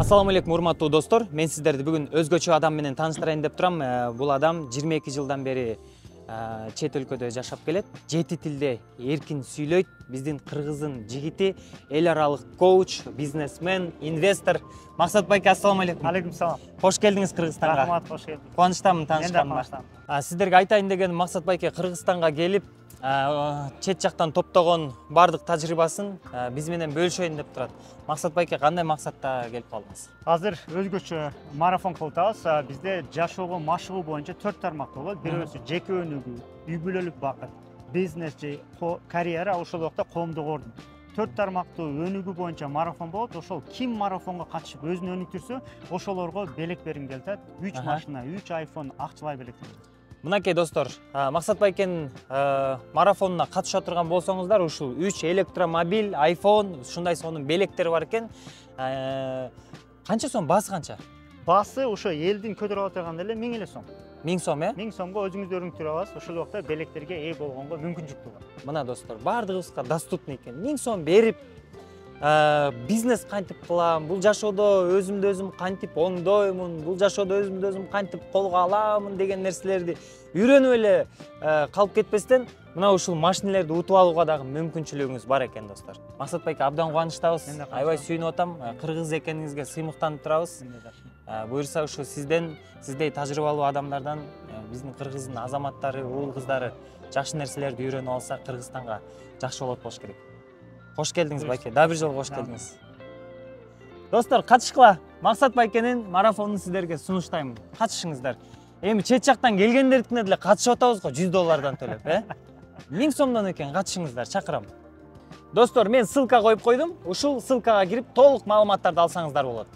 Assalamu алейкум, урматтуу достор. Мен сиздерди бүгүн өзгөчө адам менен тааныштырайын деп турам. Бул адам 22 жылдан бери чет өлкөдө жашап келет. 7 тилде эркин сүйлөйт. Биздин кыргыздын жигити, эл аралык коуч, бизнесмен, инвестор. Максат байке, ассаламу алейкум. Алейкум салам. Кош келдиңиз Кыргызстанга. Рахмат, кош келдиңиз. Кубанычтамын таанышканыма. Сиздерге айтайын дегеним, Максат байке Кыргызстанга келип, чет жактан топтогон бардык тажрыйбасын биз менен бөлүшөйүн деп турат. Максат байке, кандай максатта келип калдыңыз? Азыр өзгөчө марафон кылып атабыз. Бизде жашоого машыгуу боюнча 4 тармак болот. Бирөөсү жеке өнүгүү, үй бүлөлүк бакыт, бизнес же карьера, ошол убакта коомдук ордун. 4 тармактуу өнүгүү боюнча марафон болот. Ошол ким марафонго катышып өзүн өнүктүрсө, ошолорго белек бергенге келет. 3 машина, 3 iPhone акчалай белектелет. Мынакей достор, Максат байкенин марафонуна катыша турган болсоңуздар, ушул 3 электромобиль, iPhone, ушундай сонун белектери бар экен. Канча сом, баасы канча? Баасы ошо элдин көтөрүп атырганда эле 1000 эле сом. 1000 сом, 1000 сомго өзүңүз өрүңтүрүп аласыз. Ошол убакта белектерге ээ болгонго мүмкүнчүлүк бар. Мына достор, бардыгыбызга доступный экен. 1000 сом берип, бизнес кантип кылам, бул жашоодо өзүмдү өзүм кантип оңдоймун, бул жашоодо өзүмдү өзүм кантип колго аламын деген нерселерди үйрөнүп эле калып кетпестен, мына ушул машинелерди утуп алууга дагы мүмкүнчүлүгүңүз бар экен достор. Максат байке, абдан кубанычтабыз. Аябай сүйүнүп атам. Кыргыз экениңизге сыймыктанып турабыз. Буюрса ушу сиздей тажрыйбалуу адамдардан биздин кыргыздын азаматтары, уул кыздары жакшы нерселерди үйрөнүп алса, Кыргызстанга жакшы болот болуш керек. Кош келдиңиз байке, да бир жолу кош келдиңиз. Достор, катышкыла. Максат байкенин марафонун сиздерге сунуштаймын. Катышыңыздар. Эми чет жактан келгендердикине деле катышып атабыз го, $100 төлөп, 1000 сомдон экен, катышыңыздар, чакырам. Достор, мен ссылка коюп койдум. Ушул ссылкага кирип толук маалыматтарды алсаңыздар болот.